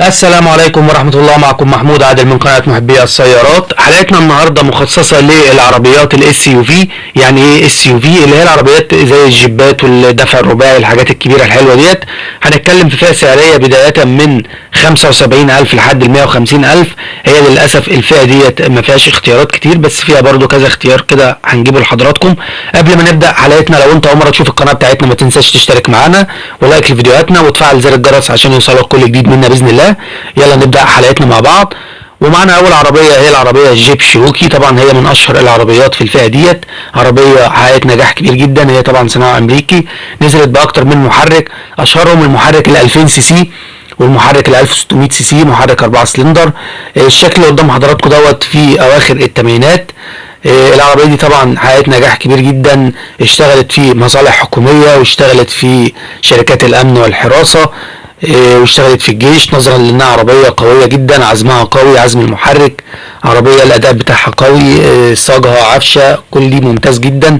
السلام عليكم ورحمة الله. معكم محمود عادل من قناة محبي السيارات. حلقتنا النهاردة مخصصة للعربيات الاس يو في. يعني ايه اس يو في؟ اللي هي العربيات زي الجيبات والدفع الرباعي، الحاجات الكبيرة الحلوة ديت. هنتكلم في فئة سعرية بداية من 75,000 لحد 150,000. هي للأسف الفئة ديت ما فيهاش اختيارات كتير، بس فيها برضو كذا اختيار كده هنجيبه لحضراتكم. قبل ما نبدأ حلقتنا، لو انت أول مرة تشوف القناة بتاعتنا ما تنساش تشترك معانا ولايك لفيديوهاتنا وتفعل زر الجرس عشان يوصلك كل جديد منا بإذن الله. يلا نبدأ حلقتنا مع بعض. ومعنا اول عربية هي العربية الجيب شيروكي. طبعا هي من اشهر العربيات في الفئة ديت. عربية حققت نجاح كبير جدا. هي طبعا صناعة امريكي، نزلت باكتر من محرك، اشهرهم المحرك ال 2000 سي سي والمحرك ال 1600 سي سي، محرك 4 سلندر. الشكل اللي قدام حضراتكم دوت في اواخر الثمانينات. العربية دي طبعا حققت نجاح كبير جدا، اشتغلت في مصالح حكومية واشتغلت في شركات الامن والحراسة، واشتغلت في الجيش، نظرا لانها عربية قوية جدا، عزمها قوي، عزم المحرك، عربية الاداء بتاعها قوي، صاجها عفشة، كل دي ممتاز جدا.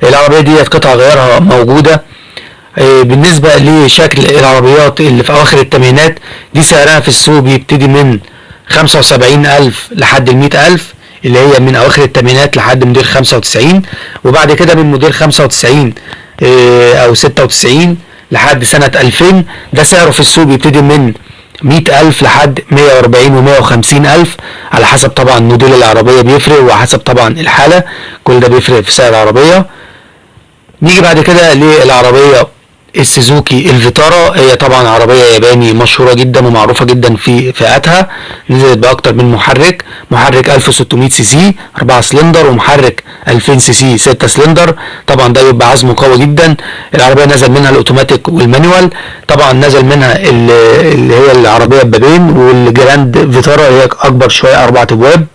العربية دي قطع غيارها موجودة. بالنسبة لشكل العربيات اللي في اواخر الثمانينات دي، سعرها في السوق بيبتدي من 75,000 لحد 100,000، اللي هي من اواخر الثمانينات لحد موديل 95. وبعد كده من موديل 95 او 96 لحد سنة 2000، ده سعره في السوق بيبتدي من 100,000 لحد 140 و150,000، على حسب طبعا موديل العربية بيفرق، وحسب طبعا الحالة، كل ده بيفرق في سعر العربية. نيجي بعد كده للعربية السوزوكي الفيتارا. هي طبعا عربية ياباني مشهورة جدا ومعروفة جدا في فئاتها. نزلت بأكتر من محرك 1600 سي سي 4 سلندر، ومحرك 2000 سي سي 6 سلندر. طبعا ده يبقى عزمه قوي جدا. العربية نزل منها الاوتوماتيك والمانيوال. طبعا نزل منها اللي هي العربية ببابين، والجراند فيتارا هي اكبر شوية 4 ابواب.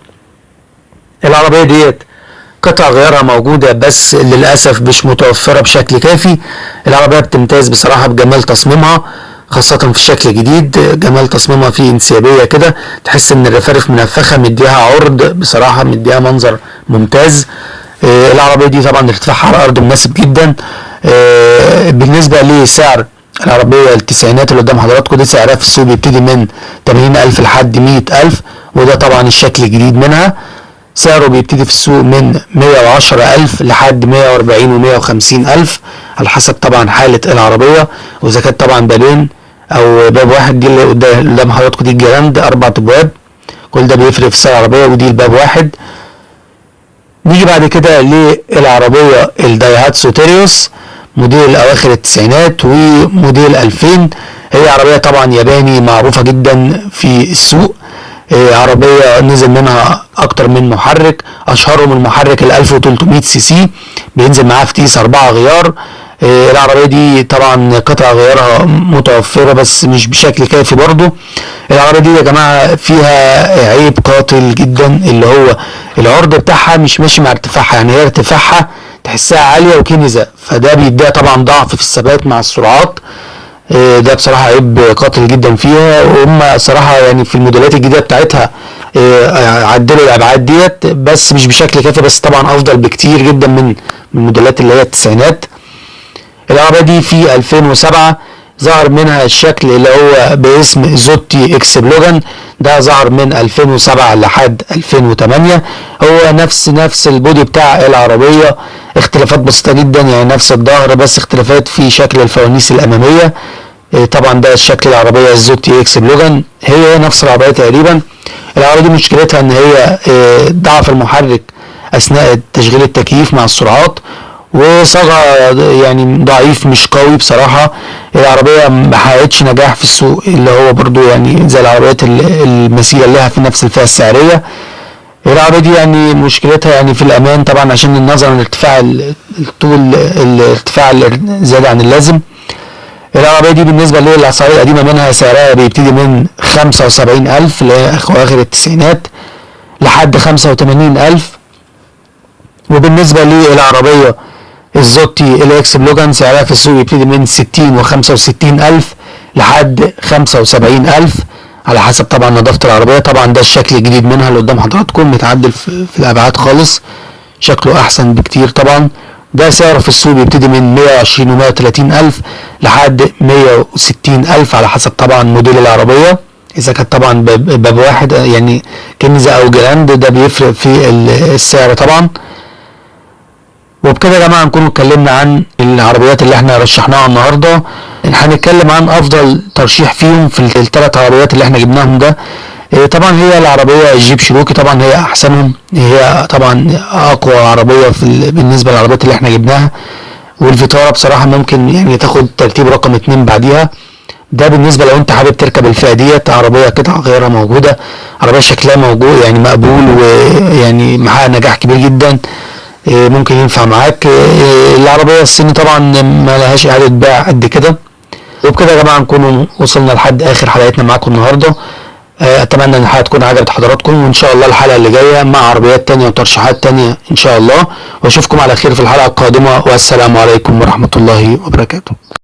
العربية ديت قطع غيارها موجودة، بس للأسف مش متوفرة بشكل كافي. العربية بتمتاز بصراحة بجمال تصميمها، خاصة في الشكل الجديد. جمال تصميمها فيه انسيابية كده، تحس ان الرفارف منفخة، مديها عرض بصراحة، مديها منظر ممتاز. العربية دي طبعا ارتفاعها على الأرض مناسب جدا. بالنسبة لسعر العربية التسعينات اللي قدام حضراتكم دي، سعرها في السوق بيبتدي من 80,000 لحد 100,000، وده طبعا الشكل الجديد منها. سعره بيبتدي في السوق من 110,000 لحد 140 و150,000، على حسب طبعا حالة العربية، وإذا كانت طبعا بابين أو باب واحد. دي اللي قدام حضراتكم دي الجراند 4 أبواب، كل ده بيفرق في سعر العربية، ودي الباب واحد. نيجي بعد كده للعربية الدايهاتسو تيريوس، موديل أواخر التسعينات وموديل 2000. هي عربية طبعا ياباني معروفة جدا في السوق. عربية نزل منها اكتر من محرك، اشهرهم المحرك ال 1300 سي سي، بينزل معاه فتيس 4 غيار. العربية دي طبعا قطع غيارها متوفرة بس مش بشكل كافي برضو. العربية دي يا جماعة فيها عيب قاتل جدا، اللي هو العرض بتاعها مش ماشي مع ارتفاعها. يعني هي ارتفاعها تحسها عالية وكنزة، فده بيديها طبعا ضعف في الثبات مع السرعات. ده بصراحة عيب قاتل جدا فيها. وهم صراحة يعني في الموديلات الجديدة بتاعتها عدلوا الابعاد ديت، بس مش بشكل كافي، بس طبعا افضل بكتير جدا من الموديلات اللي هي التسعينات. العربية دي في 2007 ظهر منها الشكل اللي هو باسم زوتي اكس بلوجان. ده ظهر من 2007 لحد 2008. هو نفس البودي بتاع العربية، اختلافات بسيطة جدا، يعني نفس الظهر، بس اختلافات في شكل الفوانيس الأمامية. طبعا ده الشكل العربية الزوتي اكس بلوجان، هي نفس العربية تقريبا. العربية دي مشكلتها ان هي ضعف المحرك اثناء تشغيل التكييف مع السرعات، وصاغها يعني ضعيف مش قوي بصراحة. العربية ما حققتش نجاح في السوق، اللي هو برضو يعني زي العربيات المثيلة لها في نفس الفئة السعرية. العربية دي يعني مشكلتها يعني في الأمان طبعا، عشان النظر لارتفاع الطول، الارتفاع زيادة عن اللازم. العربية دي بالنسبة للأسعار القديمة منها، سعرها بيبتدي من 75,000 اللي هي أواخر التسعينات لحد 85,000. وبالنسبة للعربية الزوتي الاكس بلوجان، سعرها في السوق يبتدي من 60 و65,000 لحد 75,000، على حسب طبعا نظافة العربية. طبعا ده الشكل الجديد منها اللي قدام حضراتكم، متعدل في الأبعاد خالص، شكله أحسن بكتير طبعا. ده سعره في السوق بيبتدي من 120 و130,000 لحد 160,000، على حسب طبعا موديل العربية اذا كانت طبعا باب واحد يعني كنز او جراند، ده بيفرق في السعر طبعا. وبكده يا جماعه نكون اتكلمنا عن العربيات اللي احنا رشحناها النهارده. هنتكلم عن افضل ترشيح فيهم في الثلاث عربيات اللي احنا جبناهم ده. طبعا هي العربيه الجيب شيروكي طبعا هي احسنهم، هي طبعا اقوى عربيه بالنسبه للعربيات اللي احنا جبناها. والفيتارا بصراحه ممكن يعني تاخد ترتيب رقم 2 بعديها. ده بالنسبه لو انت حابب تركب الفئه ديت، عربيه قطع غيارها موجوده، عربيه شكلها موجود يعني مقبول ويعني محقق نجاح كبير جدا، ممكن ينفع معاك. العربيه الصيني طبعا ما لهاش اعاده بيع قد كده. وبكده يا جماعه نكون وصلنا لحد اخر حلقتنا معاكم النهارده. اتمنى ان الحلقه تكون عجبت حضراتكم، وان شاء الله الحلقه اللي جايه مع عربيات تانية وترشيحات تانية ان شاء الله. واشوفكم على خير في الحلقه القادمه، والسلام عليكم ورحمه الله وبركاته.